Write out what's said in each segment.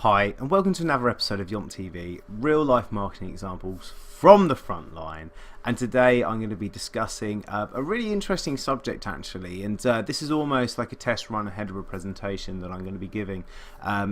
Hi, and welcome to another episode of Yomp TV, real life marketing examples from the front line. And today I'm going to be discussing a really interesting subject actually, and this is almost like a test run ahead of a presentation that I'm going to be giving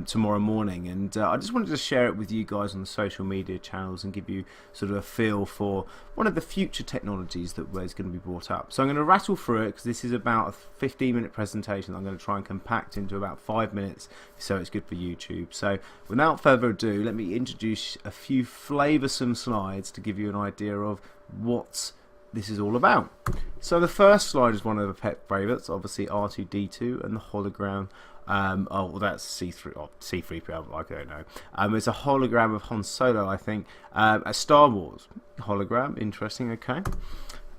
tomorrow morning, and I just wanted to share it with you guys on the social media channels and give you sort of a feel for one of the future technologies that is going to be brought up. So I'm going to rattle through it because this is about a 15-minute presentation I'm going to try and compact into about 5 minutes so it's good for YouTube. So without further ado, let me introduce a few flavoursome slides to give you an idea of what this is all about. So the first slide is one of the pet favourites, obviously R2-D2 and the hologram. Oh, well, that's C3 or C3PO, I don't know. It's a hologram of Han Solo, I think, a Star Wars hologram. Interesting, okay.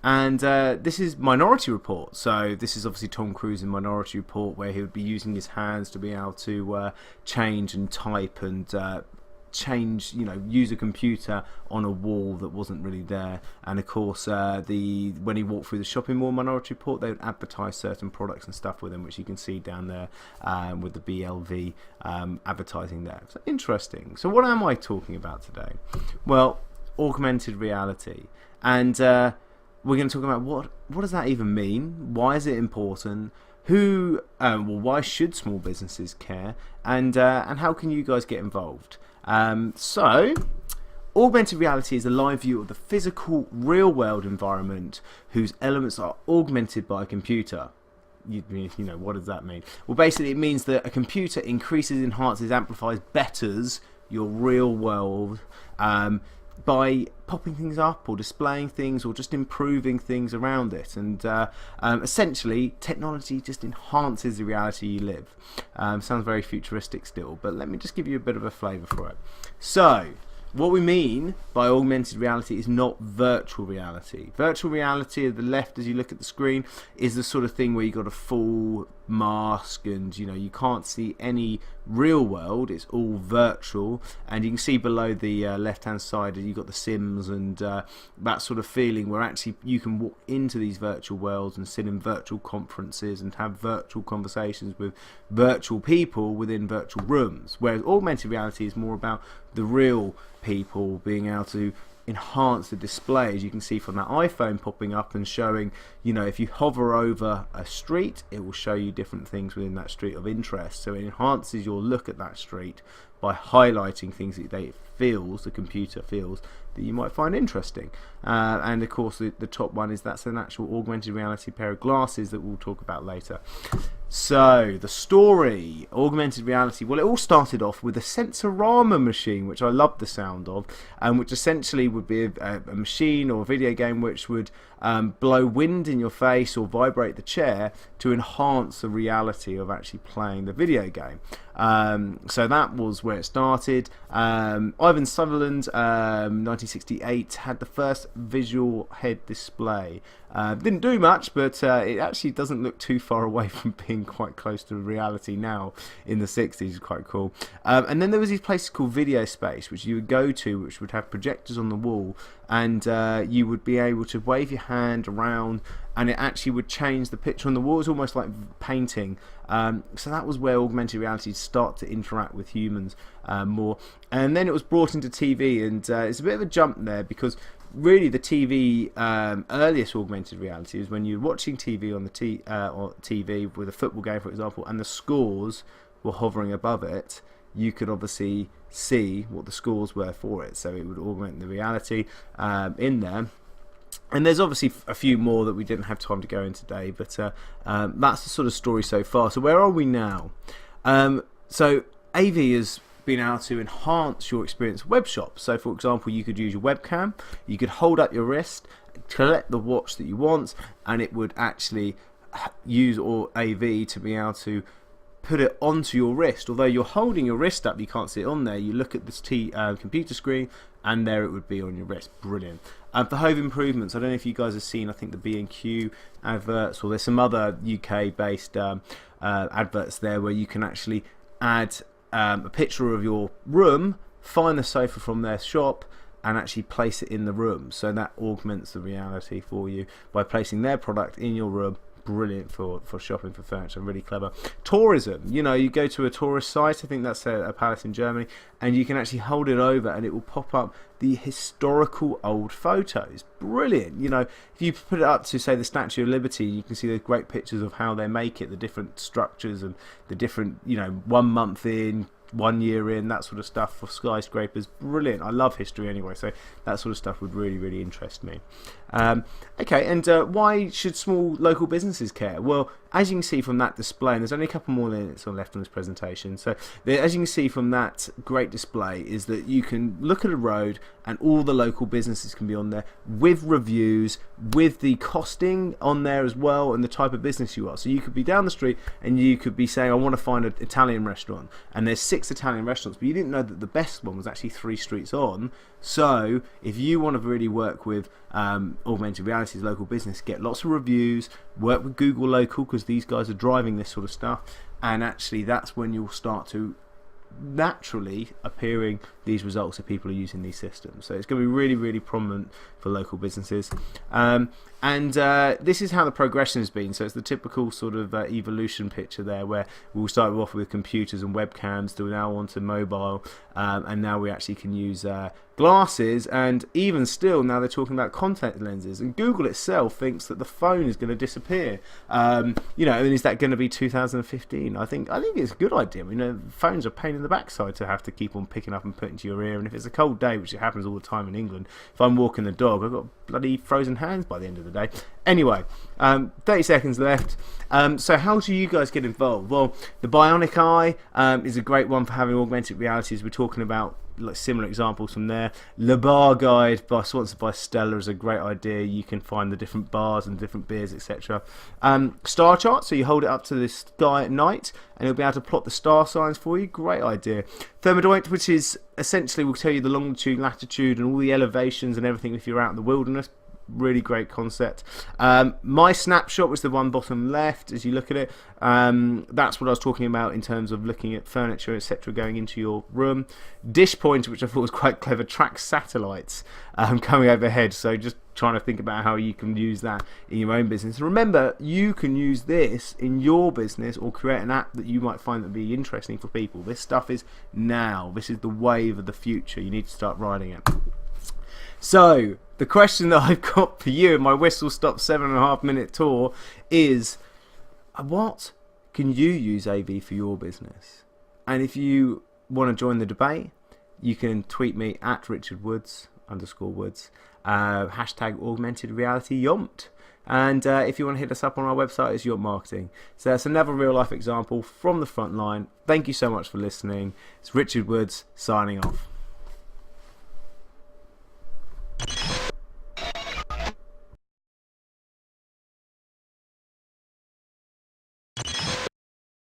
And this is Minority Report. So this is obviously Tom Cruise in Minority Report, where he would be using his hands to be able to change and type and change, use a computer on a wall that wasn't really there. And of course, when he walked through the shopping mall Minority Report, they would advertise certain products and stuff with him, which you can see down there with the BLV advertising there. So interesting. So what am I talking about today? Well, augmented reality, and we're going to talk about what does that even mean? Why is it important? Why should small businesses care? And how can you guys get involved? So, augmented reality is a live view of the physical, real-world environment whose elements are augmented by a computer. What does that mean? Well, basically it means that a computer increases, enhances, amplifies, betters your real world by popping things up or displaying things or just improving things around it, and essentially technology just enhances the reality you live. Sounds very futuristic still, but let me just give you a bit of a flavour for it. So what we mean by augmented reality is not virtual reality. Virtual reality at the left, as you look at the screen, is the sort of thing where you've got a full mask and you can't see any real world. It's all virtual, and you can see below the left hand side you've got the Sims and that sort of feeling where actually you can walk into these virtual worlds and sit in virtual conferences and have virtual conversations with virtual people within virtual rooms, whereas augmented reality is more about the real people being able to enhance the display, as you can see from that iPhone popping up and showing, if you hover over a street, it will show you different things within that street of interest. So it enhances your look at that street by highlighting things that the computer feels that you might find interesting. And of course the top one that's an actual augmented reality pair of glasses that we'll talk about later. So the story, augmented reality, well, it all started off with a Sensorama machine, which I love the sound of, and which essentially would be a machine or a video game which would blow wind in your face or vibrate the chair to enhance the reality of actually playing the video game. So that was where it started. Ivan Sutherland, 1968, had the first visual head display. Didn't do much, but it actually doesn't look too far away from being quite close to reality now in the 60s. Quite cool. And then there was these places called Video Space, which you would go to, which would have projectors on the wall, and you would be able to wave your hand around and it actually would change the picture on the wall. It's almost like painting. So that was where augmented reality start to interact with humans more. And then it was brought into TV, and it's a bit of a jump there because really the TV earliest augmented reality is when you're watching TV on the or TV with a football game, for example, and the scores were hovering above it. You could obviously see what the scores were for it, so it would augment the reality in there. And there's obviously a few more that we didn't have time to go into today, but that's the sort of story so far. So where are we now? So AV has been able to enhance your experience of web shop. So for example, you could use your webcam, you could hold up your wrist, collect the watch that you want, and it would actually use AV to be able to put it onto your wrist. Although you're holding your wrist up, you can't see it on there. You look at this computer screen and there it would be on your wrist. Brilliant. For home improvements, I don't know if you guys have seen, I think the B&Q adverts, or there's some other UK based adverts there where you can actually add a picture of your room, find the sofa from their shop and actually place it in the room. So that augments the reality for you by placing their product in your room, brilliant for shopping for furniture, really clever. Tourism, you go to a tourist site, I think that's a palace in Germany, and you can actually hold it over and it will pop up the historical old photos. Brilliant. If you put it up to, say, the Statue of Liberty, you can see the great pictures of how they make it, the different structures and the different, 1 month in, 1 year in, that sort of stuff for skyscrapers. Brilliant. I love history anyway, so that sort of stuff would really, really interest me. Okay, and why should small local businesses care? Well, as you can see from that display, and there's only a couple more minutes left on this presentation, so as you can see from that great display is that you can look at a road and all the local businesses can be on there with reviews, with the costing on there as well, and the type of business you are. So you could be down the street and you could be saying, I want to find an Italian restaurant, and there's 6 Italian restaurants, but you didn't know that the best one was actually 3 streets on. So if you want to really work with augmented reality's local business, get lots of reviews, work with Google Local, because these guys are driving this sort of stuff, and actually that's when you'll start to naturally appearing these results if people are using these systems. So it's going to be really, really prominent for local businesses. And this is how the progression has been. So it's the typical sort of evolution picture there, where we'll start off with computers and webcams, to now onto mobile, and now we actually can use glasses, and even still now they're talking about contact lenses, and Google itself thinks that the phone is going to disappear. And is that going to be 2015? I think it's a good idea. Phones are a pain in the backside to have to keep on picking up and putting to your ear, and if it's a cold day, which it happens all the time in England, if I'm walking the dog, I've got bloody frozen hands by the end of the day. Anyway, 30 seconds left. So how do you guys get involved? Well, the Bionic Eye is a great one for having augmented reality, as we're talking about similar examples from there. Le Bar Guide, sponsored by Stella, is a great idea. You can find the different bars and different beers, etc. Star chart, so you hold it up to the sky at night and it'll be able to plot the star signs for you. Great idea. Thermodoint, which is essentially will tell you the longitude, latitude and all the elevations and everything if you're out in the wilderness. Really great concept. My Snapshot was the one bottom left as you look at it. That's what I was talking about in terms of looking at furniture, etc., going into your room. Dish Pointer, which I thought was quite clever, tracks satellites coming overhead. So just trying to think about how you can use that in your own business. Remember, you can use this in your business or create an app that you might find that would be interesting for people. This stuff is now. This is the wave of the future. You need to start riding it. So the question that I've got for you in my whistle stop 7.5 minute tour is, what can you use AV for your business? And if you want to join the debate, you can tweet me at RichardWoods _Woods, hashtag augmented reality Yomt. And if you want to hit us up on our website, it's Yomt Marketing. So that's another real life example from the front line. Thank you so much for listening. It's Richard Woods signing off.